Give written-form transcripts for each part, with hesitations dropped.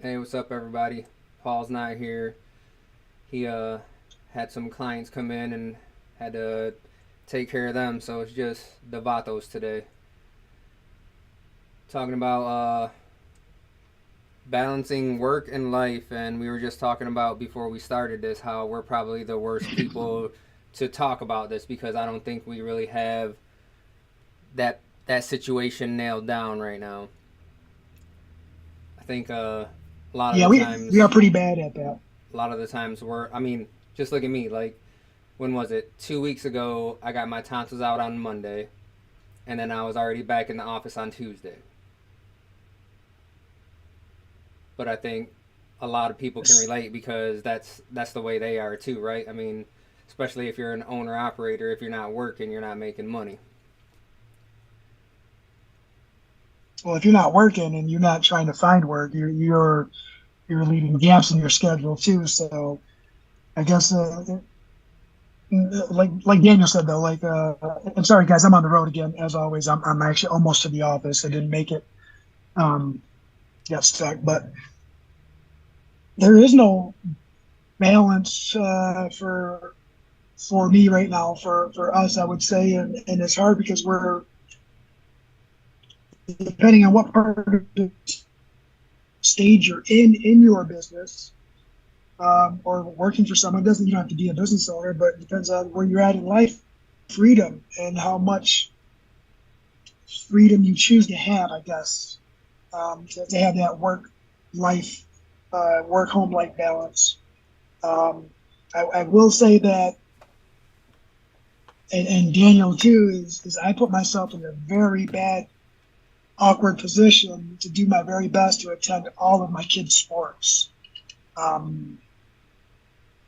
Hey, what's up, everybody? Paul's not here. He had some clients come in and had to take care of them, so it's just the Vatos today. Talking about balancing work and life, and we were just talking about before we started this how we're probably the worst people to talk about this because I don't think we really have that situation nailed down right now. I think a lot of Yeah, the we are times, pretty bad at that. we're. I mean, just look at me. Like, when was it? 2 weeks ago, I got my tonsils out on Monday, and then I was already back in the office on Tuesday. But I think a lot of people can It's- relate because that's the way they are too, right? I mean, especially if you're an owner operator, if you're not working, you're not making money. well, if you're not working and you're not trying to find work, you're leaving gaps in your schedule too. So I guess like Daniel said though, I'm sorry guys, I'm on the road again as always. I'm actually almost to the office. I didn't make it. Um, got stuck, but there is no balance for me right now for us. I would say, and it's hard because we're depending on what part of the stage you're in your business, or working for someone. Doesn't You don't have to be a business owner, but it depends on where you're at in life, freedom, and how much freedom you choose to have, I guess, to have that life, work home life balance. Um, I will say that, and Daniel too, is I put myself in a very bad, awkward position to do my very best to attend all of my kids' sports. Um,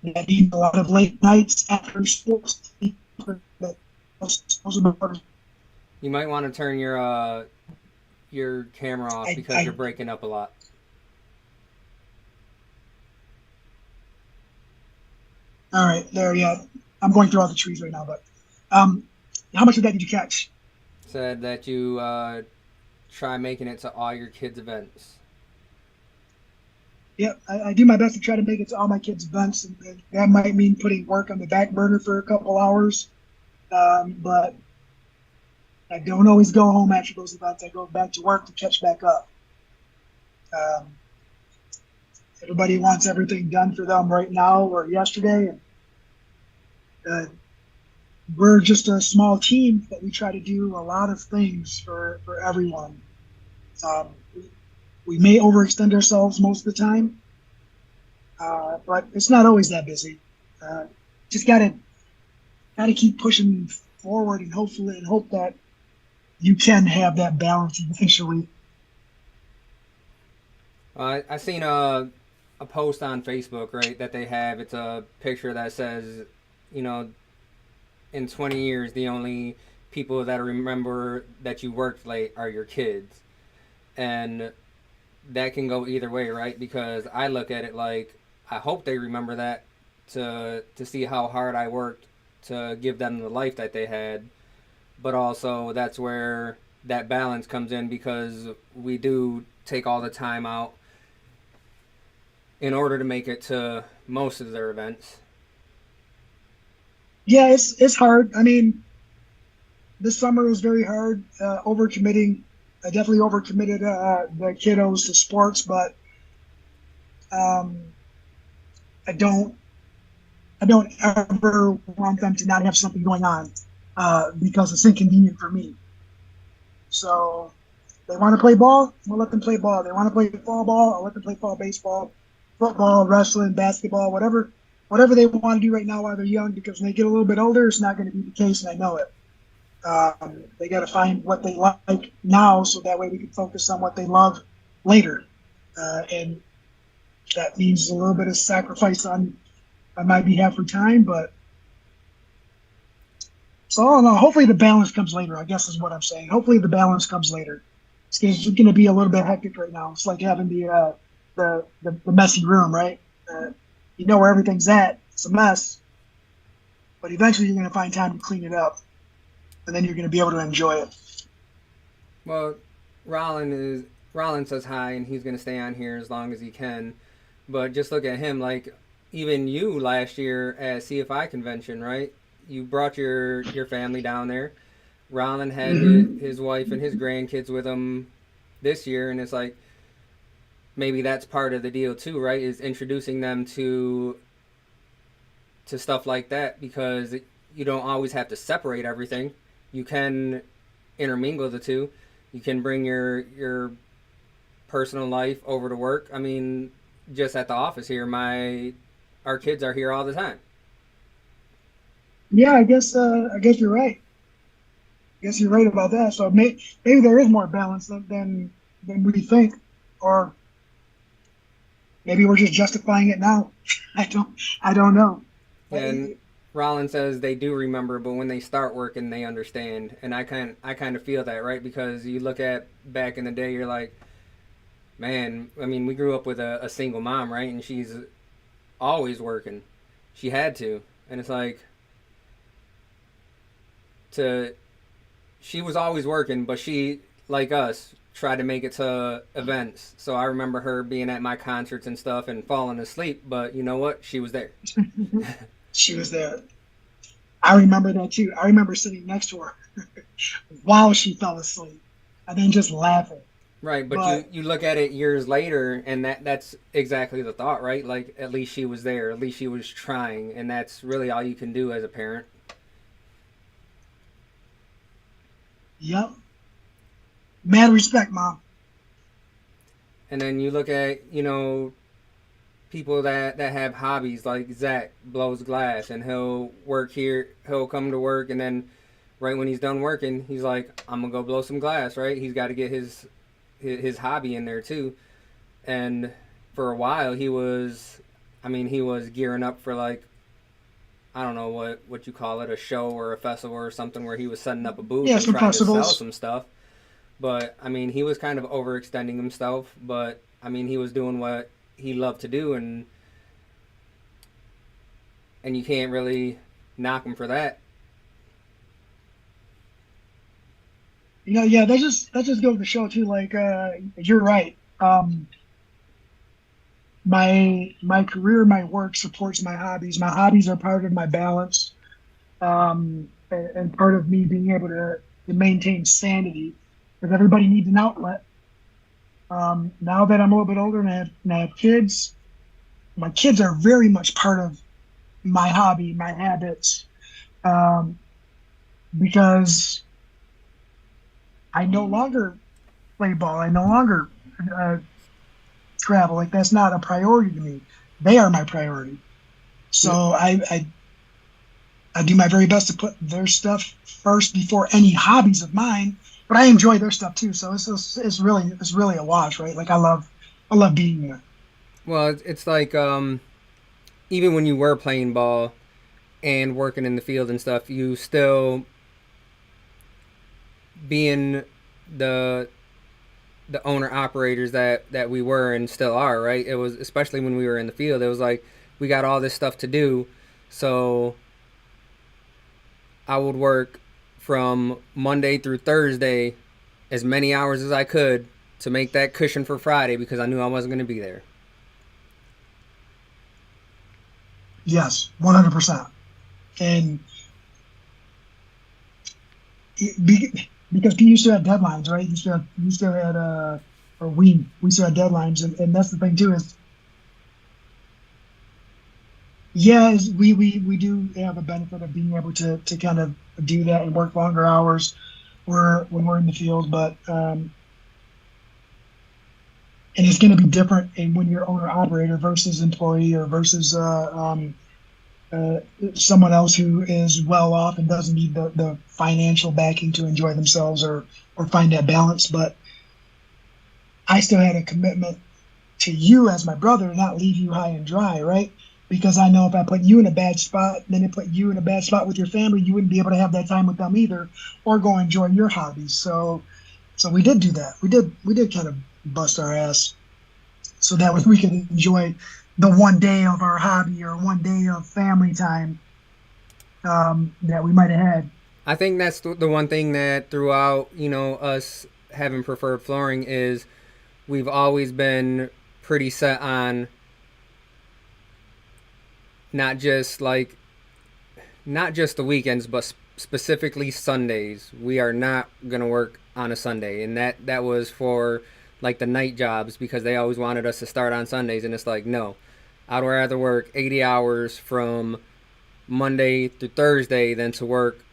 that means a lot of late nights after sports. You might want to turn your camera off because you're I breaking up a lot. All right, there, yeah. I'm going through all the trees right now, but um, how much of that did you catch? Said that you try making it to all your kids' events. Yeah, I do my best to try to make it to all my kids' events, and that might mean putting work on the back burner for a couple hours. But I don't always go home after those events. I go back to work to catch back up. Um, Everybody wants everything done for them right now or yesterday, and uh, we're just a small team, but we try to do a lot of things for everyone. Um, we may overextend ourselves most of the time, but it's not always that busy. Uh, just gotta keep pushing forward and hopefully and hope that you can have that balance eventually. I seen a post on Facebook, right, that they have. It's a picture that says, you know, in 20 years, the only people that remember that you worked late are your kids. And that can go either way, right? Because I look at it like I hope they remember that to see how hard I worked to give them the life that they had. But also that's where that balance comes in because we do take all the time out in order to make it to most of their events. Yeah, it's hard. I mean, this summer was very hard. Overcommitting, I definitely overcommitted the kiddos to sports, but um, I don't I don't ever want them to not have something going on because it's inconvenient for me. So they want to play ball, we'll let them play ball. They want to play fall ball, I'll let them play fall baseball, football, wrestling, basketball, whatever they want to do right now while they're young. Because when they get a little bit older, it's not going to be the case, and I know it. They got to find what they like now, so that way we can focus on what they love later. And that means a little bit of sacrifice on my behalf for time, but so I don't know. Hopefully the balance comes later, I guess is what I'm saying. Hopefully the balance comes later. It's going to be a little bit hectic right now. It's like having the messy room, right? You know where everything's at. It's a mess, but eventually you're going to find time to clean it up, and then you're going to be able to enjoy it. Well, Rollin is Rollins says hi, and he's going to stay on here as long as he can. But just look at him, like even you last year at CFI convention, right? You brought your family down there. Rollin had Hmm. his wife and his grandkids with him this year, and it's like maybe that's part of the deal too, right? Is introducing them to stuff like that, because you don't always have to separate everything. You can intermingle the two. You can bring your personal life over to work. I mean, just at the office here, my our kids are here all the time. Yeah, I guess you're right. I guess you're right about that. So maybe there is more balance than we think, or maybe we're just justifying it now. I don't know. And Rollins says they do remember, but when they start working, they understand. And I kind of feel that, right? Because you look at back in the day, you're like, man. I mean, we grew up with a single mom, right? And she's always working. She had to, and it's like to she was always working, but she, like us, tried to make it to events. So I remember her being at my concerts and stuff and falling asleep, but you know what? She was there. She was there. I remember that too. I remember sitting next to her while she fell asleep, and then just laughing. Right, but But you look at it years later, and that's exactly the thought, right? Like, at least she was there, at least she was trying, and that's really all you can do as a parent. yep, mad respect, mom. And then you look at, people that have hobbies, like Zach blows glass, and he'll work here, he'll come to work, and then right when he's done working, he's like, I'm gonna go blow some glass, right? He's got to get his hobby in there too. And for a while, he was gearing up for, like, I don't know what you call it, a show or a festival or something, where he was setting up a booth Yeah, and some trying to sell festivals. some stuff. But I mean, he was kind of overextending himself. But I mean, he was doing what he loved to do, and you can't really knock him for that. Yeah, that just goes to show too. Like, you're right. My career, my work supports my hobbies. My hobbies are part of my balance, and part of me being able to maintain sanity. Because everybody needs an outlet. Now that I'm a little bit older and I have kids, my kids are very much part of my hobby, my habits, um, because I no longer play ball. I no longer uh, travel. Like, that's not a priority to me. They are my priority. So I do my very best to put their stuff first before any hobbies of mine. But I enjoy their stuff too. So it's really a wash, right? Like, I love being there. Well, it's like, even when you were playing ball and working in the field and stuff, you still, being the the owner operators that we were and still are, right? It was, especially when we were in the field, it was like we got all this stuff to do. So I would work from Monday through Thursday as many hours as I could to make that cushion for Friday, because I knew I wasn't going to be there. Yes, 100%. And because you still had deadlines, right? You still had or we still had deadlines, and that's the thing too is, yeah, we do have a benefit of being able to kind of do that and work longer hours when we're in the field, but and it's going to be different in when you're owner operator versus employee, or versus uh, someone else who is well off and doesn't need the financial backing to enjoy themselves, or find that balance. But I still had a commitment to you as my brother to not leave you high and dry, right? Because I know if I put you in a bad spot, then it put you in a bad spot with your family. You wouldn't be able to have that time with them either, or go enjoy your hobbies. So we did do that. We did kind of bust our ass so that way we could enjoy the one day of our hobby, or one day of family time, that we might have had. I think that's the one thing that throughout, us having preferred flooring is we've always been pretty set on not just like not just the weekends, but specifically Sundays. We are not gonna work on a Sunday, and that was for like the night jobs because they always wanted us to start on Sundays, and it's like no, I'd rather work 80 hours from Monday through Thursday than to work,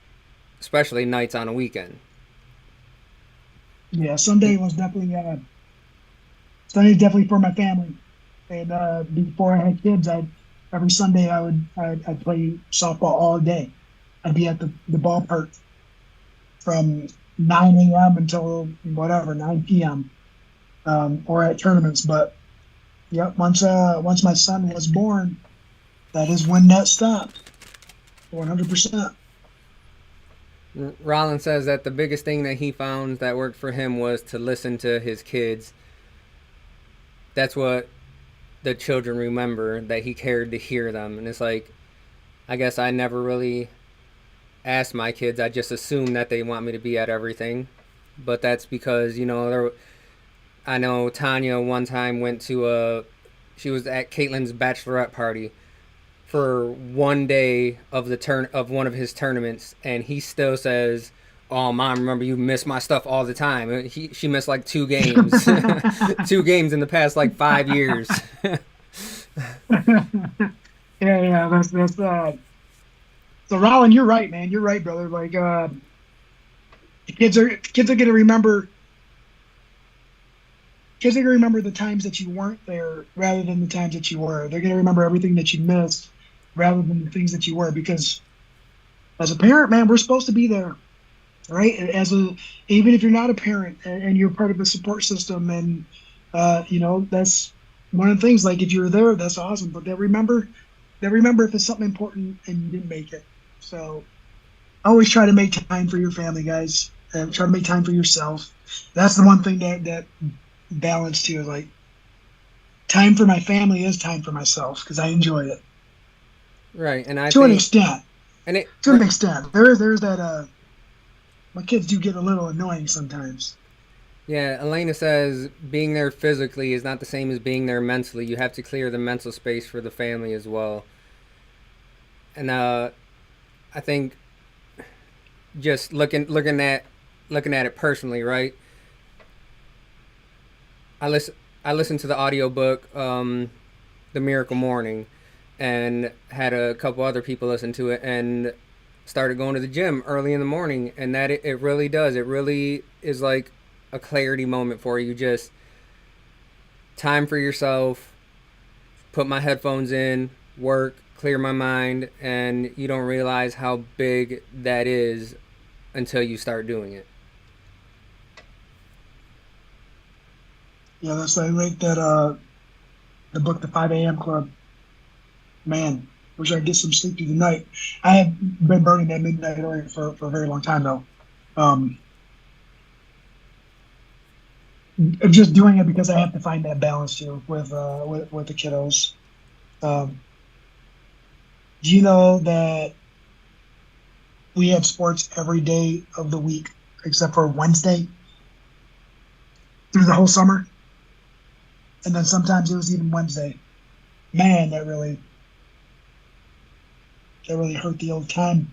especially nights on a weekend. Yeah, Sunday definitely for my family. And before I had kids, every Sunday I'd play softball all day. I'd be at the ballpark from 9 a.m. until whatever 9 p.m. Or at tournaments. But yep, once my son was born, that is when that stopped. 100%. Rollins says that the biggest thing that he found that worked for him was to listen to his kids. That's what the children remember, that he cared to hear them. And it's like, I guess I never really asked my kids. I just assumed that they want me to be at everything. But that's because, I know Tanya one time she was at Caitlin's bachelorette party for one day of one of his tournaments, and he still says, "Oh, mom, remember you miss my stuff all the time." She missed like 2 games, 2 games in the past like 5 years. Yeah, that's so Rollin, you're right, man. You're right, brother. Like the kids are gonna remember the times that you weren't there rather than the times that you were. They're gonna remember everything that you missed rather than the things that you were, because as a parent, man, we're supposed to be there, right? Even if you're not a parent and you're part of the support system, and that's one of the things. Like if you're there, that's awesome. But they remember if it's something important and you didn't make it. So always try to make time for your family, guys, and try to make time for yourself. That's the one thing that balance too. Like time for my family is time for myself because I enjoy it. Right, and To an extent. and it To an extent, there's that. My kids do get a little annoying sometimes. yeah. Elena says being there physically is not the same as being there mentally. You have to clear the mental space for the family as well. And I think just looking at it personally, right? I listened to the audiobook The Miracle Morning, and had a couple other people listen to it, and started going to the gym early in the morning, and that it really does. It really is like a clarity moment for you. Just time for yourself, put my headphones in, work, clear my mind, and you don't realize how big that is until you start doing it. Yeah, that's I like that. The book, The 5 a.m. Club. Man, wish I could get some sleep through the night. I have been burning that midnight oil for a very long time though. Um, I'm just doing it because I have to find that balance too with the kiddos. Um, do you know that we had sports every day of the week except for Wednesday through the whole summer? And then sometimes it was even Wednesday. Man, that really hurt the old time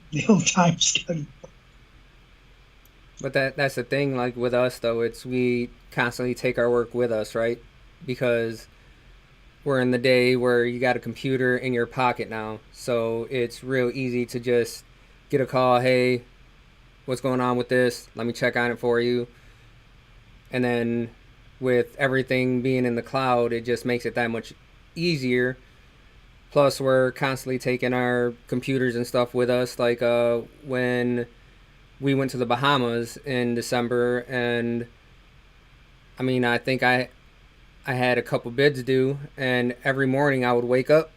schedule. But that's the thing. Like with us, though, it's we constantly take our work with us, right? Because we're in the day where you got a computer in your pocket now, so it's real easy to just get a call. Hey, what's going on with this? Let me check on it for you. And then with everything being in the cloud, it just makes it that much easier. Plus, we're constantly taking our computers and stuff with us. Like when we went to the Bahamas in December, and I mean, I think I had a couple bids due, and every morning I would wake up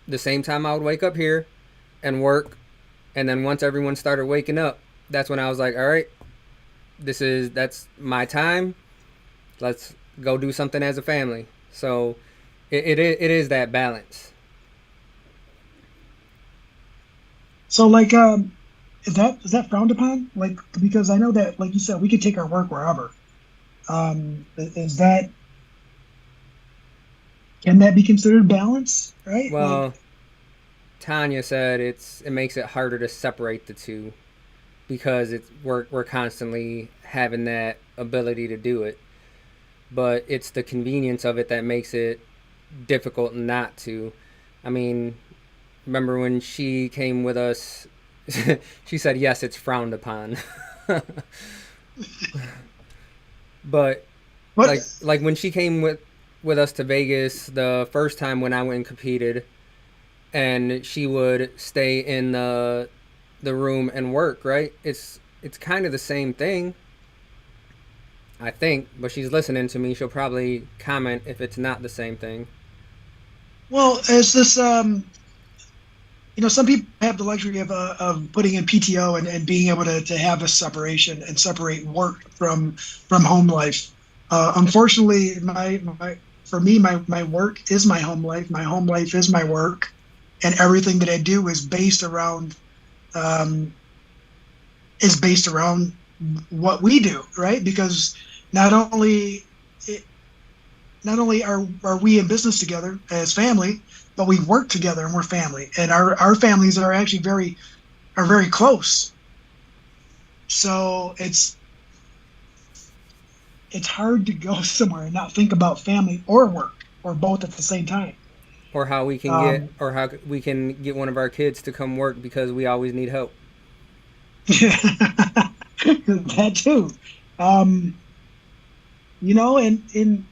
the same time I would wake up here and work. And then once everyone started waking up, that's when I was like, all right, that's my time. Let's go do something as a family. So it is that balance. So like, is that frowned upon? Like, because I know that, like you said, we could take our work wherever. Is that Can that be considered balance? Right? Like, Well, Tanya said it makes it harder to separate the two because we're constantly having that ability to do it, but it's the convenience of it that makes it difficult not to. I mean, remember when she came with us? She said, "Yes, it's frowned upon." But what? like when she came with us to Vegas the first time when I went and competed, and she would stay in the room and work. Right? It's kind of the same thing, I think. But she's listening to me. She'll probably comment if it's not the same thing. Well, is this some people have the luxury of putting in PTO and being able to have a separation and separate work from home life. Unfortunately, my for me, my work is my home life. My home life is my work, and everything that I do um, is based around what we do, right? Because not only not only are we in business together as family, but we work together and we're family. And our families are actually very close. So it's hard to go somewhere and not think about family or work or both at the same time. Or how we can get, Um, or how we can get one of our kids to come work because we always need help. that too. Um, and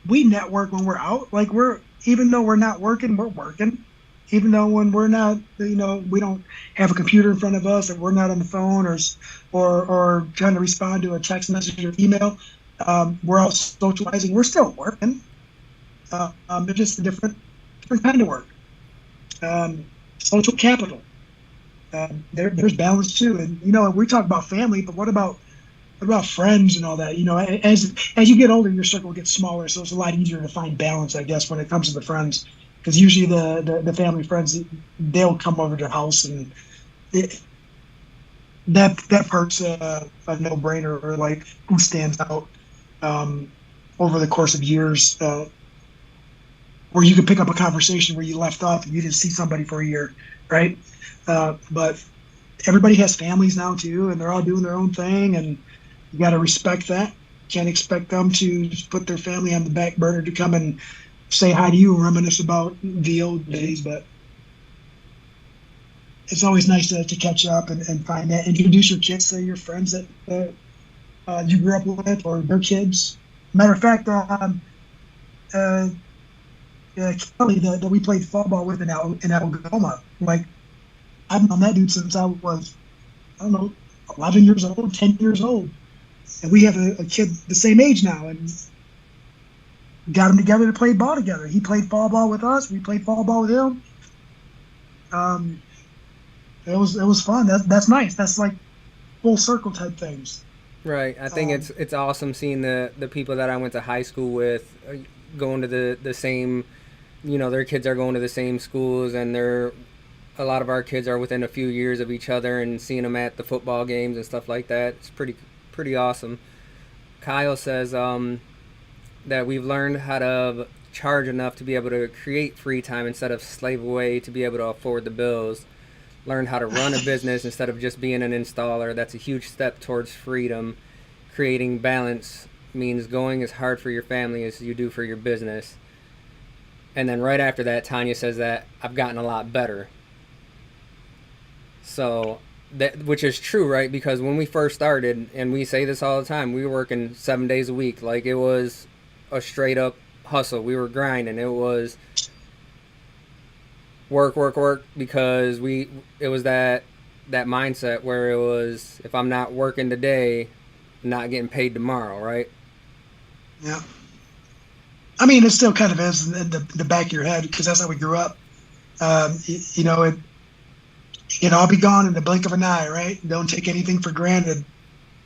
we network when we're out. Like even though we're not working, we're working. Even though when we're not, we don't have a computer in front of us, or we're not on the phone, or trying to respond to a text message or email, we're all socializing. We're still working. It's just a different kind of work. Social capital. There's balance too. And we talk about family, but what about friends and all that? As you get older, your circle gets smaller, so it's a lot easier to find balance, I guess, when it comes to the friends, because usually the family friends, they'll come over to the house, and it, that part's a no brainer. Or like who stands out um, over the course of years, where you can pick up a conversation where you left off and you didn't see somebody for a year, right? But everybody has families now too, and they're all doing their own thing, and you got to respect that. Can't expect them to just put their family on the back burner to come and say hi to you and reminisce about the old days. But it's always nice to catch up and find that. Introduce your kids to your friends that you grew up with, or their kids. Matter of fact, uh, Kelly that we played football with in Alabama, like I've known that dude since I don't know, 11 years old, 10 years old. And we have a kid the same age now, and got them together to play ball together. He played fall ball with us. We played fall ball with him. Um, it was fun. That's nice. That's like full circle type things. Right. I think Um, it's awesome seeing the people that I went to high school with going to the same. Their kids are going to the same schools, and a lot of our kids are within a few years of each other, and seeing them at the football games and stuff like that. It's pretty awesome. Kyle says that we've learned how to charge enough to be able to create free time instead of slave away to be able to afford the bills. Learned how to run a business instead of just being an installer. That's a huge step towards freedom. Creating balance means going as hard for your family as you do for your business. And then right after that, Tanya says that I've gotten a lot better. So that, which is true, right? Because when we first started, and we say this all the time, we were working 7 days a week. Like it was a straight up hustle. We were grinding. It was work, work, work, because it was that mindset where it was, if I'm not working today, I'm not getting paid tomorrow, right? yeah. I mean, it still kind of is in the back of your head because that's how we grew up. It can all be gone in the blink of an eye, right? Don't take anything for granted.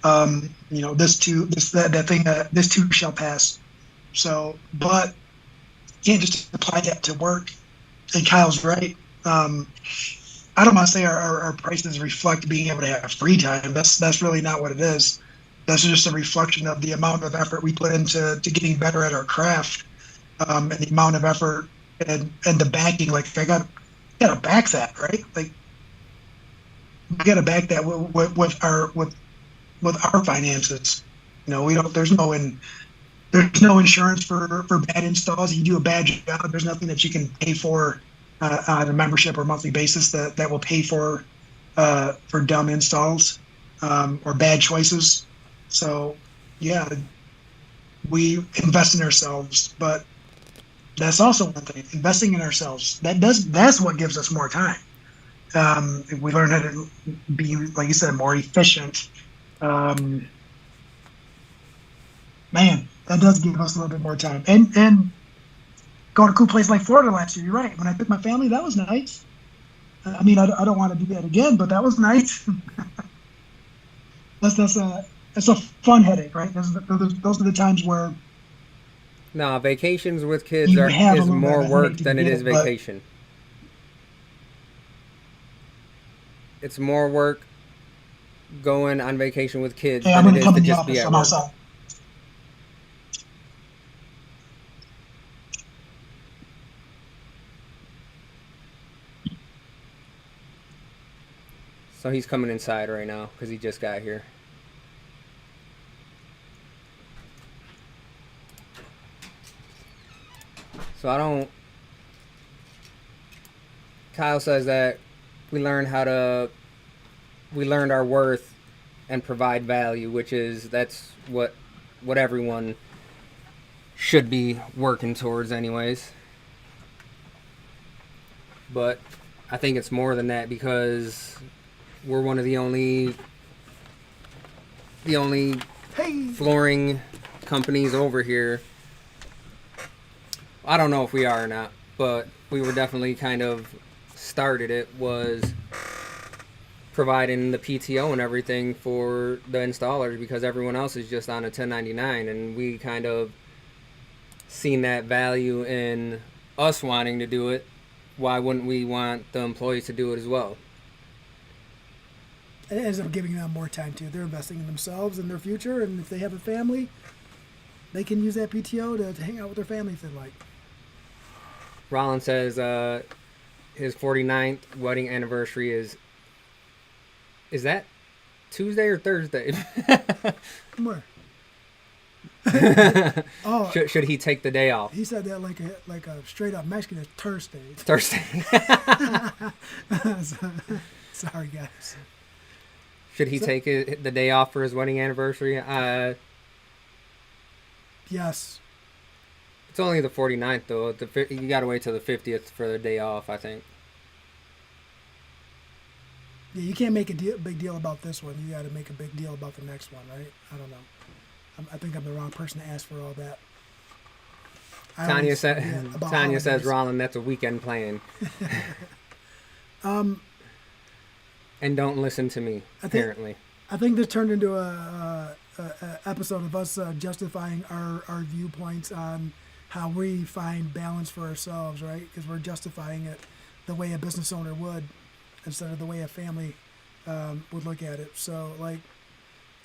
This that thing, this too shall pass. So, but you can't just apply that to work. And Kyle's right. I don't want to say our prices reflect being able to have free time. That's really not what it is. that's just a reflection of the amount of effort we put into getting better at our craft, and the amount of effort and the backing. Like I gotta back that, right? Like we gotta back that with our finances. We don't. There's no insurance for bad installs. You do a bad job, there's nothing that you can pay for on a membership or monthly basis that will pay for dumb installs, or bad choices. So yeah, we invest in ourselves, but that's also one thing. Investing in ourselves, that's what gives us more time. If we learn how to be, like you said, more efficient. Um, Man, that does give us a little bit more time. And going to a cool place like Florida last year. You're right. When I picked my family, that was nice. I mean, I don't want to do that again, but that was nice. That's a fun headache, right? Those are the times where No, vacations with kids you have a is little bit of more a work headache to than it get is it, but vacation. It's more work going on vacation with kids hey, I'm than it going to is come to in the just be office. at I'm work. outside. So he's coming inside right now because he just got here. So I don't. Kyle says that we learned our worth and provide value, which is that's what everyone should be working towards, anyways. But I think it's more than that because we're one of the only Hey, flooring companies over here. I don't know if we are or not, but we were definitely kind of started it was providing the PTO and everything for the installers because everyone else is just on a 1099, and we kind of seen that value in us wanting to do it. Why wouldn't we want the employees to do it as well? it ends up giving them more time too. They're investing in themselves and their future, and if they have a family, they can use that PTO to hang out with their family if they like. Rollins says his 49th wedding anniversary is that Tuesday or Thursday? Where? Oh, should he take the day off? he said that like a straight up Mexican. It's Thursday. Thursday. Sorry, guys. Should he take the day off for his wedding anniversary? Yes. It's only the 49th, though. You got to wait till the 50th for the day off, I think. Yeah, you can't make a big deal about this one. You got to make a big deal about the next one, right? I don't know. I think I'm the wrong person to ask for all that. Tanya Tanya says, Rollin, that's a weekend plan. And don't listen to me, apparently. I think this turned into a episode of us justifying our viewpoints on how we find balance for ourselves, right? Because we're justifying it the way a business owner would instead of the way a family would look at it. So, like,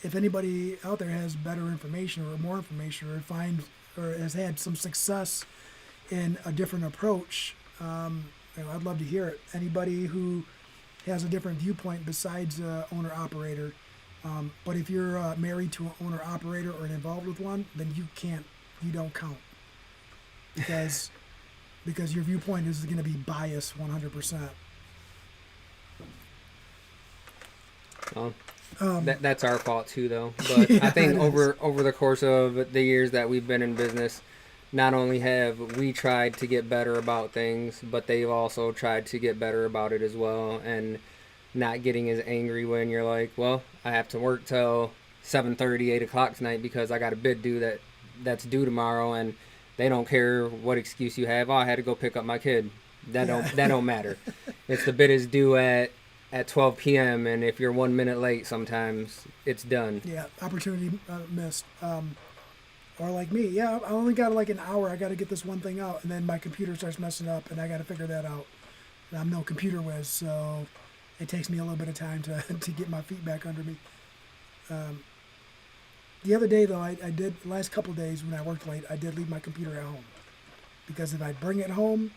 if anybody out there has better information or more information or has had some success in a different approach, I'd love to hear it. Anybody who has a different viewpoint besides owner-operator. But if you're married to an owner-operator or involved with one, then you don't count. Because your viewpoint is going to be biased 100%. Well, that's our fault too, though. But yeah, I think over the course of the years that we've been in business, not only have we tried to get better about things, but they've also tried to get better about it as well, and not getting as angry when you're like, well, I have to work till 7:30, 8 o'clock tonight because I got a bid due that's due tomorrow, and they don't care what excuse you have. Oh, I had to go pick up my kid. That don't matter. It's the bid is due at 12 p.m. and if you're 1 minute late, sometimes it's done. Yeah, opportunity missed. Or like me, yeah, I only got like an hour. I got to get this one thing out, and then my computer starts messing up, and I got to figure that out. And I'm no computer whiz, so it takes me a little bit of time to get my feet back under me. The other day, though, I did, the last couple of days when I worked late, I did leave my computer at home. Because if I bring it home,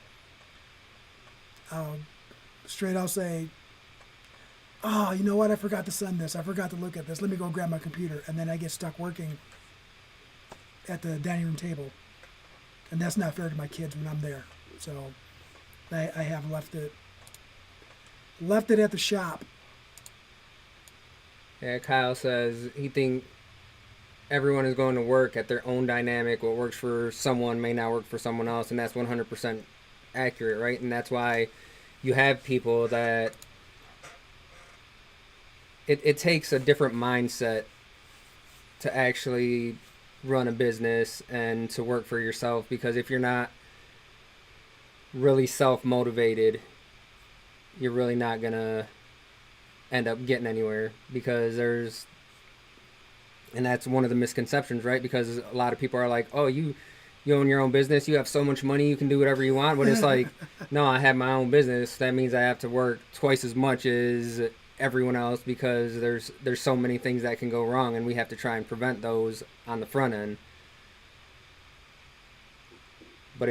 I'll say, oh, you know what? I forgot to send this. I forgot to look at this. Let me go grab my computer. And then I get stuck working at the dining room table. And that's not fair to my kids when I'm there. So I have left it at the shop. Yeah, Kyle says he think everyone is going to work at their own dynamic. What works for someone may not work for someone else, and that's 100% accurate, right? And that's why you have people that it takes a different mindset to actually run a business and to work for yourself, because if you're not really self-motivated, you're really not going to end up getting anywhere, because and that's one of the misconceptions, right? Because a lot of people are like, oh, you own your own business, you have so much money, you can do whatever you want. But it's like, no, I have my own business. That means I have to work twice as much as everyone else, because there's so many things that can go wrong, and we have to try and prevent those on the front end. But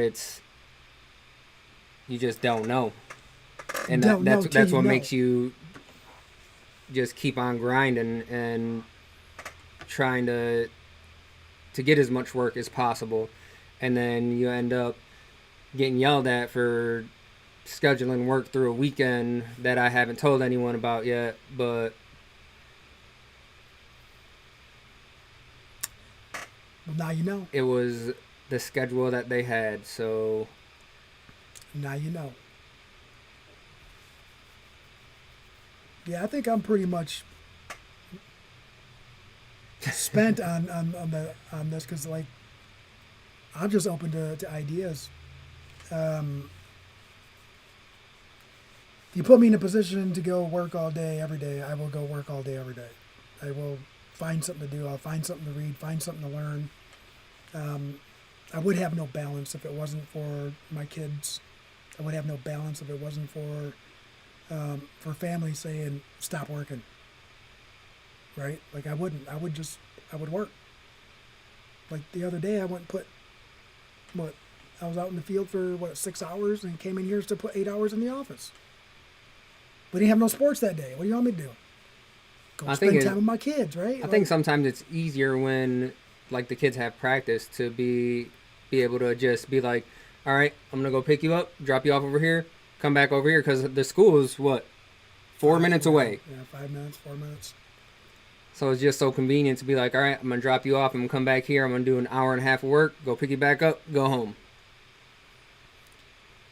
you just don't know. And that's what makes you just keep on grinding and trying to get as much work as possible. And then you end up getting yelled at for scheduling work through a weekend that I haven't told anyone about yet, but well, now you know. It was the schedule that they had, so now you know. Yeah, I think I'm pretty much spent on this, because like I'm just open to ideas. If you put me in a position to go work all day every day, I will go work all day every day. I will find something to do. I'll find something to read, find something to learn. I would have no balance if it wasn't for my kids. I would have no balance if it wasn't for family saying, stop working. Right? Like I wouldn't. I would work. Like the other day I went and put, I was out in the field for 6 hours and came in here to put 8 hours in the office. We didn't have no sports that day. What do you want me to do? Go spend time with my kids, right? I think sometimes it's easier when like the kids have practice to be able to just be like, all right, I'm going to go pick you up, drop you off over here, come back over here, because the school is 4 minutes away. Yeah, 5 minutes, 4 minutes. So it's just so convenient to be like, all right, I'm going to drop you off, I'm going to come back here, I'm going to do an hour and a half of work, go pick you back up, go home.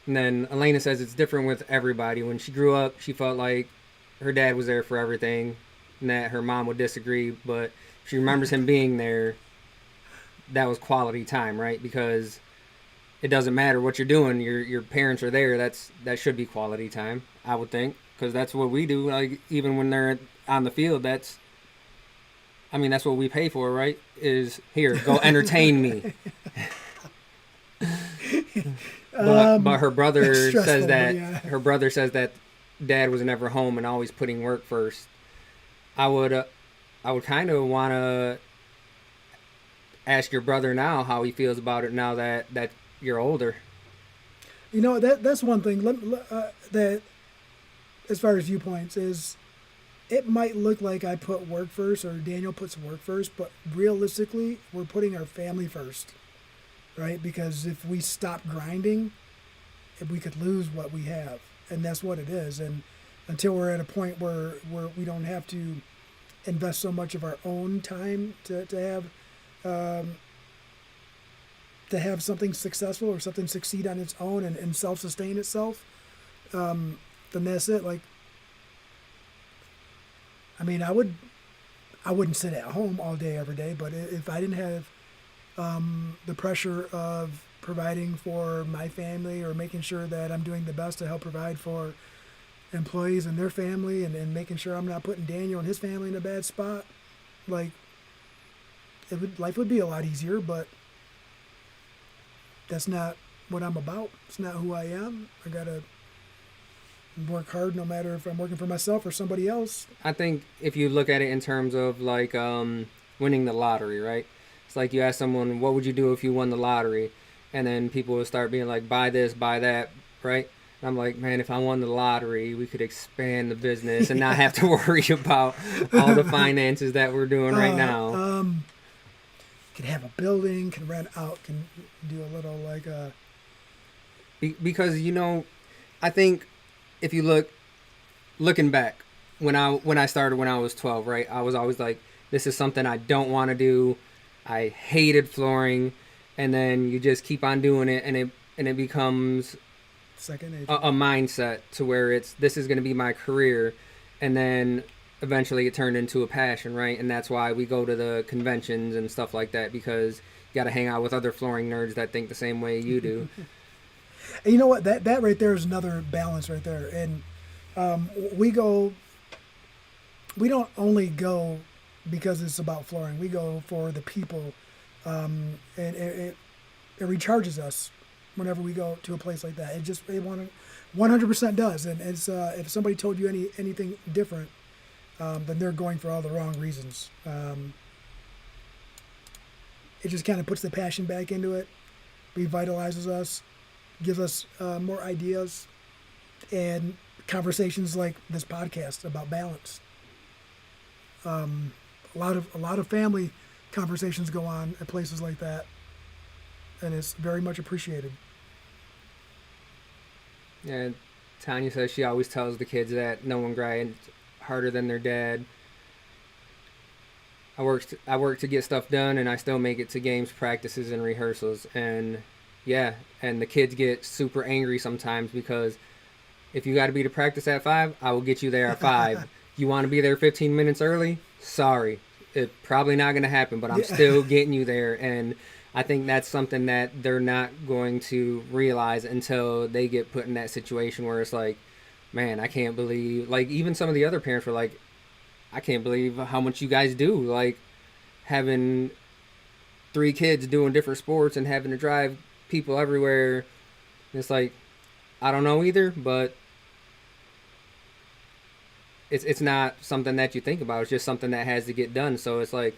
And then Elena says it's different with everybody. When she grew up, she felt like her dad was there for everything, and that her mom would disagree, but she remembers him being there. That was quality time, right? Because it doesn't matter what you're doing, your parents are there. That should be quality time, I would think, because that's what we do. Like even when they're on the field, that's what we pay for, right? Is here, go entertain me. But her brother says that dad was never home and always putting work first. I would kind of want to ask your brother now how he feels about it now that you're older. You know, that's one thing that, as far as viewpoints, is it might look like I put work first or Daniel puts work first, but realistically, we're putting our family first, right? Because if we stop grinding, we could lose what we have, and that's what it is. And until we're at a point where we don't have to invest so much of our own time to have something successful or something succeed on its own and self-sustain itself, then that's it. Like, I mean, I wouldn't sit at home all day every day, but if I didn't have the pressure of providing for my family or making sure that I'm doing the best to help provide for employees and their family and making sure I'm not putting Daniel and his family in a bad spot, like life would be a lot easier, but that's not what I'm about. It's not who I am. I gotta work hard no matter if I'm working for myself or somebody else. I think if you look at it in terms of like winning the lottery, right? It's like you ask someone, what would you do if you won the lottery? And then people will start being like, buy this, buy that, right? And I'm like, man, if I won the lottery, we could expand the business and not have to worry about all the finances that we're doing right now. Can have a building, can rent out, can do a little like a. Because I think if you looking back when I started when I was 12, right? I was always like, this is something I don't want to do. I hated flooring, and then you just keep on doing it, and it becomes Second nature. a mindset to where this is going to be my career, and then eventually it turned into a passion, right? And that's why we go to the conventions and stuff like that, because you got to hang out with other flooring nerds that think the same way you do. And you know what? That right there is another balance right there. And we don't only go because it's about flooring. We go for the people, and it recharges us whenever we go to a place like that. It 100% does. And it's if somebody told you anything different, then they're going for all the wrong reasons. It just kind of puts the passion back into it, revitalizes us, gives us more ideas, and conversations like this podcast about balance. A lot of family conversations go on at places like that, and it's very much appreciated. Yeah, Tanya says she always tells the kids that no one grinds harder than their dad. I work to get stuff done, and I still make it to games, practices, and rehearsals. And yeah, and the kids get super angry sometimes because if you got to be to practice at 5, I will get you there at 5. You want to be there 15 minutes early? Sorry, it's probably not going to happen, but I'm still getting you there. And I think that's something that they're not going to realize until they get put in that situation where it's like, man, I can't believe, like, even some of the other parents were like, I can't believe how much you guys do, like having 3 kids doing different sports and having to drive people everywhere. It's like, I don't know either, but it's not something that you think about. It's just something that has to get done. So it's like,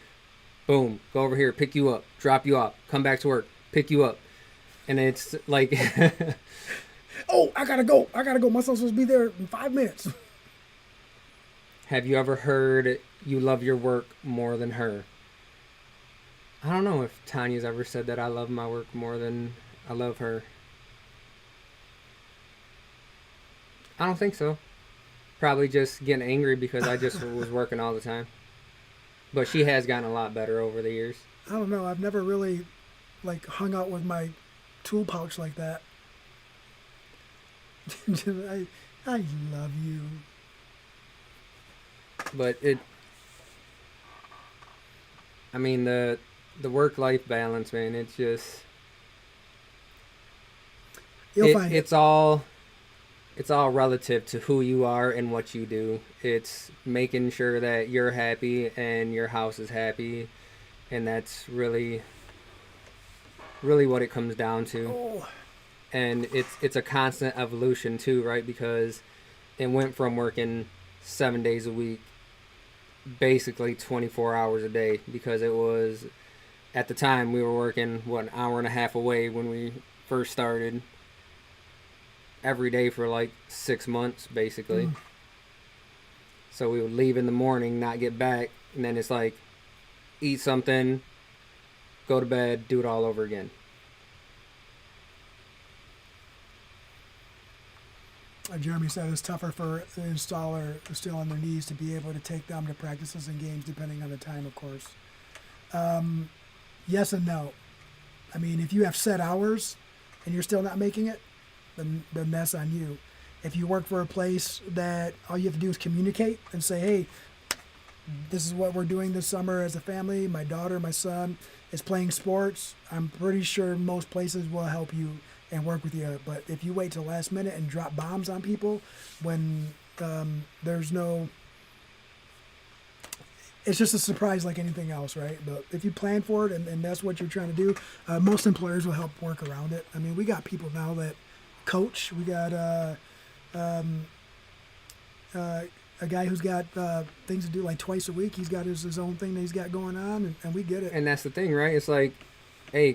boom, go over here, pick you up, drop you off, come back to work, pick you up. And it's like oh, I gotta go. My son's supposed to be there in 5 minutes. Have you ever heard you love your work more than her? I don't know if Tanya's ever said that I love my work more than I love her. I don't think so. Probably just getting angry because I just was working all the time. But she has gotten a lot better over the years. I don't know. I've never really hung out with my tool pouch like that. I love you. But the work-life balance, man, it's just it's all relative to who you are and what you do. It's making sure that you're happy and your house is happy, and that's really what it comes down to. Oh. And it's a constant evolution too, right? Because it went from working 7 days a week, basically 24 hours a day, because it was, at the time, we were working, an hour and a half away when we first started, every day for like 6 months, basically. So we would leave in the morning, not get back, and then it's like, eat something, go to bed, do it all over again. Jeremy said it's tougher for the installer still on their knees to be able to take them to practices and games, depending on the time, of course. Yes and no. I mean, if you have set hours and you're still not making it, then that's on you. If you work for a place that all you have to do is communicate and say, hey, this is what we're doing this summer as a family. My daughter, my son is playing sports. I'm pretty sure most places will help you and work with you. But if you wait till the last minute and drop bombs on people when there's no... It's just a surprise like anything else, right? But if you plan for it and that's what you're trying to do, most employers will help work around it. I mean, we got people now that coach. We got a a guy who's got things to do like twice a week. He's got his own thing that he's got going on, and we get it. And that's the thing, right? It's like, hey,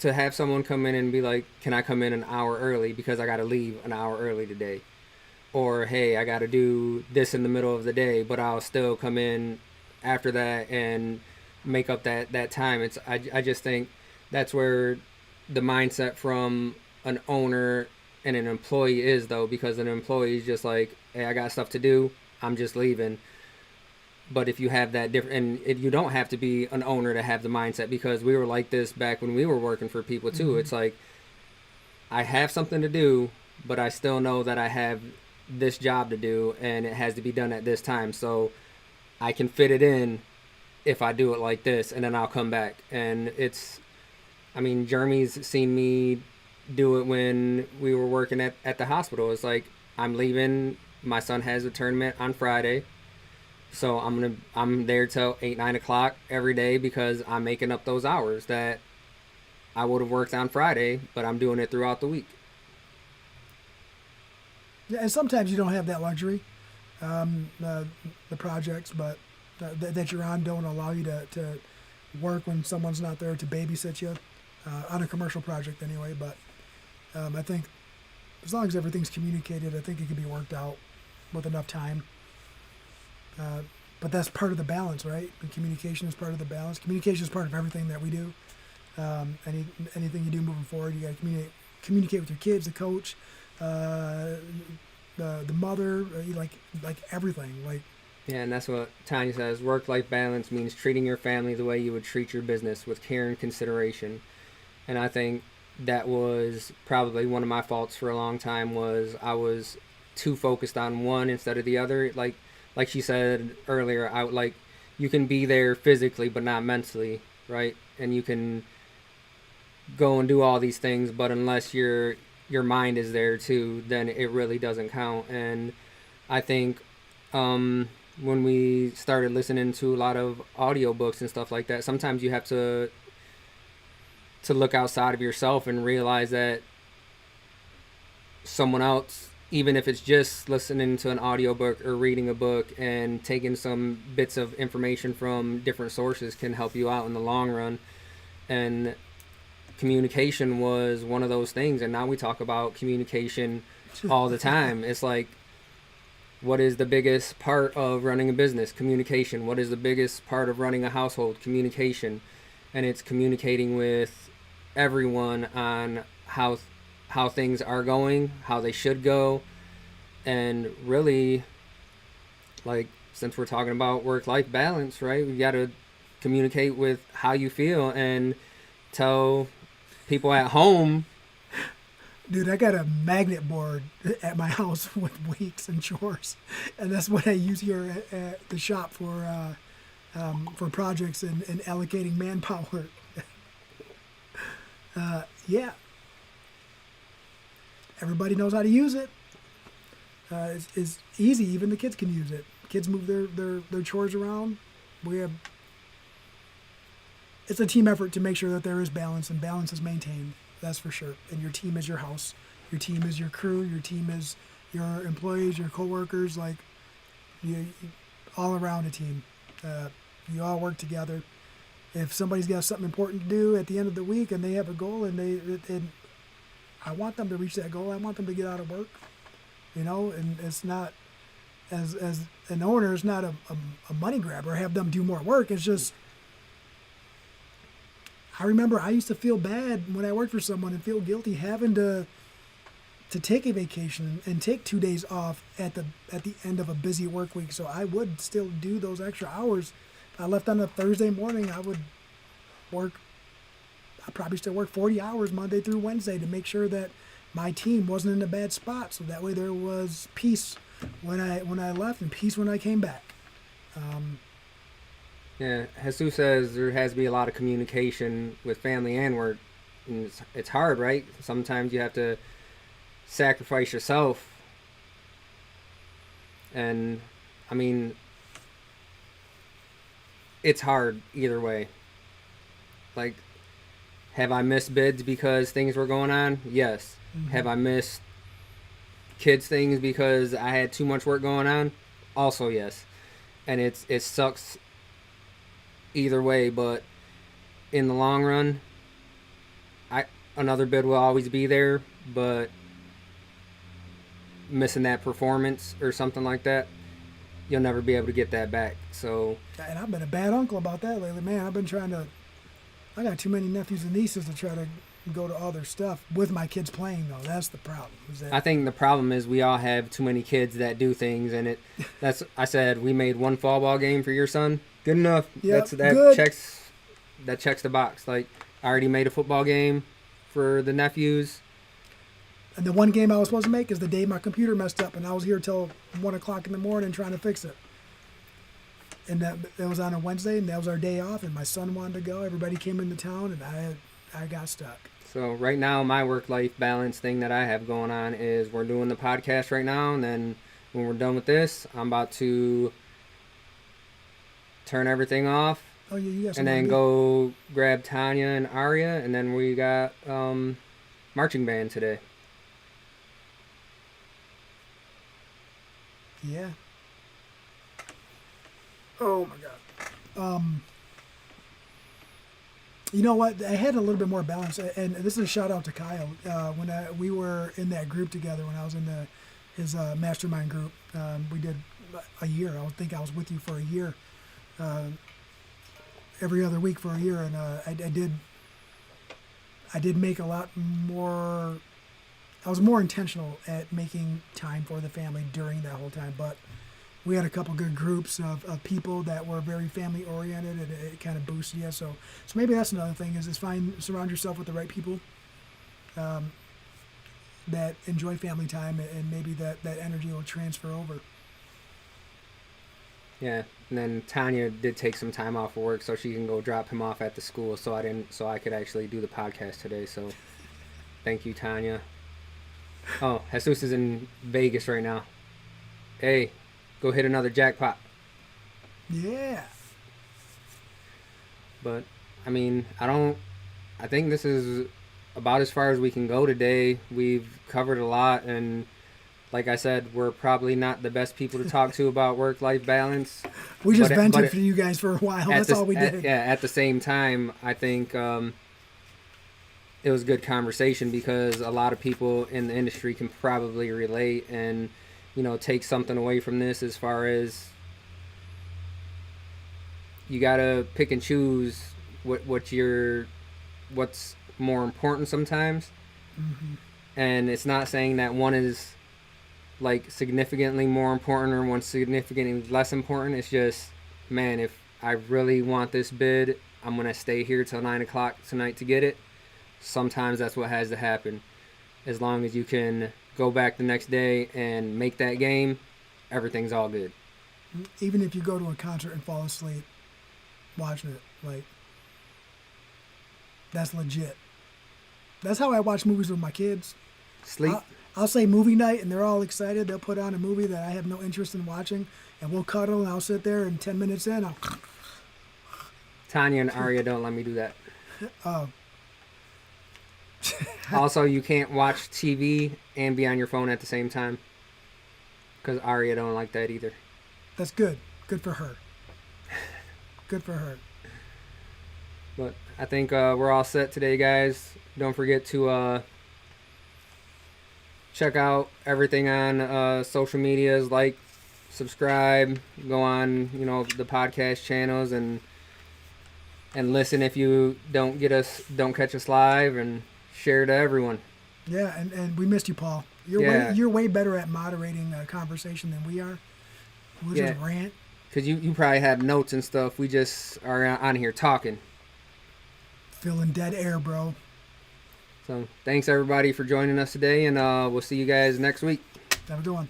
to have someone come in and be like, can I come in an hour early because I got to leave an hour early today? Or, hey, I got to do this in the middle of the day, but I'll still come in after that and make up that time. I just think that's where the mindset from an owner and an employee is, though, because an employee is just like, hey, I got stuff to do, I'm just leaving. But if you have that different, and if you don't have to be an owner to have the mindset, because we were like this back when we were working for people too. Mm-hmm. It's like, I have something to do, but I still know that I have this job to do and it has to be done at this time. So I can fit it in if I do it like this, and then I'll come back. And Jeremy's seen me do it when we were working at the hospital. It's like, I'm leaving, my son has a tournament on Friday, so I'm there till 8-9 o'clock every day because I'm making up those hours that I would have worked on Friday, but I'm doing it throughout the week. Yeah, and sometimes you don't have that luxury. The projects, but that you're on don't allow you to work when someone's not there to babysit you on a commercial project anyway. But I think as long as everything's communicated, I think it can be worked out with enough time. But that's part of the balance, right? And communication is part of the balance. Communication is part of everything that we do. Anything you do moving forward, you got to communicate with your kids, the coach, the mother, like everything. Like, yeah, and that's what Tanya says. Work-life balance means treating your family the way you would treat your business, with care and consideration. And I think that was probably one of my faults for a long time, was I was too focused on one instead of the other. Like she said earlier, you can be there physically but not mentally, right? And you can go and do all these things, but unless your mind is there too, then it really doesn't count. And I think when we started listening to a lot of audiobooks and stuff like that, sometimes you have to look outside of yourself and realize that someone else, even if it's just listening to an audiobook or reading a book and taking some bits of information from different sources, can help you out in the long run. And communication was one of those things. And now we talk about communication all the time. It's like, what is the biggest part of running a business? Communication. What is the biggest part of running a household? Communication. And it's communicating with everyone on how things are going, how they should go. And really, like, since we're talking about work-life balance, right, we got to communicate with how you feel and tell people at home. Dude, I got a magnet board at my house with weights and chores, and that's what I use here at the shop for projects and allocating manpower. Yeah. Everybody knows how to use it. It's easy. Even the kids can use it. Kids move their chores around. It's a team effort to make sure that there is balance, and balance is maintained. That's for sure. And your team is your house. Your team is your crew. Your team is your employees, your coworkers. Like, you all around a team. You all work together. If somebody's got something important to do at the end of the week and they have a goal, and I want them to reach that goal. I want them to get out of work, and it's not, as an owner, it's not a money grab or have them do more work. It's just, I remember I used to feel bad when I worked for someone and feel guilty having to take a vacation and take 2 days off at the end of a busy work week. So I would still do those extra hours. If I left on a Thursday morning, I'd probably still work 40 hours Monday through Wednesday to make sure that my team wasn't in a bad spot. So that way there was peace when I left and peace when I came back. Yeah, Jesus says there has to be a lot of communication with family and work. And it's hard, right? Sometimes you have to sacrifice yourself. And, it's hard either way. Like, have I missed bids because things were going on? Yes. Mm-hmm. Have I missed kids things because I had too much work going on? Also, yes. And it sucks either way, but in the long run, another bid will always be there, but missing that performance or something like that, you'll never be able to get that back. So, And I've been a bad uncle about that lately, man. I've been trying to. I got too many nephews and nieces to try to go to all their stuff with my kids playing though. That's the problem. I think the problem is we all have too many kids that do things, and I said we made one fall ball game for your son. Good enough. Yep, That good. checks the box. Like, I already made a football game for the nephews. And the one game I was supposed to make is the day my computer messed up, and I was here till 1 o'clock in the morning trying to fix it. And that was on a Wednesday, and that was our day off. And my son wanted to go. Everybody came into town, and I got stuck. So right now, my work-life balance thing that I have going on is we're doing the podcast right now, and then when we're done with this, I'm about to turn everything off, Oh yeah, you got and then go grab Tanya and Arya, and then we got marching band today. Yeah. Oh my God. You know what? I had a little bit more balance, and this is a shout out to Kyle. When we were in that group together, when I was in his mastermind group, we did a year. I think I was with you for a year, every other week for a year, and I did make a lot more. I was more intentional at making time for the family during that whole time, but we had a couple good groups of people that were very family oriented, and it kind of boosted you. So maybe that's another thing is surround yourself with the right people that enjoy family time, and maybe that energy will transfer over. Yeah, and then Tanya did take some time off of work so she can go drop him off at the school, so I could actually do the podcast today. So thank you, Tanya. Oh, Jesus is in Vegas right now. Hey, go hit another jackpot. Yeah. But I mean, I think this is about as far as we can go today. We've covered a lot, and like I said, we're probably not the best people to talk to about work-life balance. We just vented for you guys for a while. That's all we did. At the same time, I think it was a good conversation because a lot of people in the industry can probably relate and, take something away from this as far as you got to pick and choose what's more important sometimes. Mm-hmm. And it's not saying that one is like significantly more important or one's significantly less important. It's just, man, if I really want this bid, I'm going to stay here till 9 o'clock tonight to get it. Sometimes that's what has to happen. As long as you can go back the next day and make that game, everything's all good. Even if you go to a concert and fall asleep watching it, like, that's legit. That's how I watch movies with my kids. Sleep. I'll say movie night, and they're all excited. They'll put on a movie that I have no interest in watching, and we'll cuddle, and I'll sit there, and 10 minutes in, Tanya and Arya don't let me do that. Oh. Also, you can't watch TV and be on your phone at the same time because Arya don't like that either. That's good. Good for her. Good for her. But I think we're all set today, guys. Don't forget to check out everything on social medias, like, subscribe, go on, the podcast channels, and listen if you don't catch us live, and share to everyone. Yeah, and we missed you, Paul. You're way better at moderating a conversation than we are. We'll just rant. Because you probably have notes and stuff. We just are on here talking. Filling dead air, bro. So thanks everybody for joining us today, and we'll see you guys next week. Have a good one.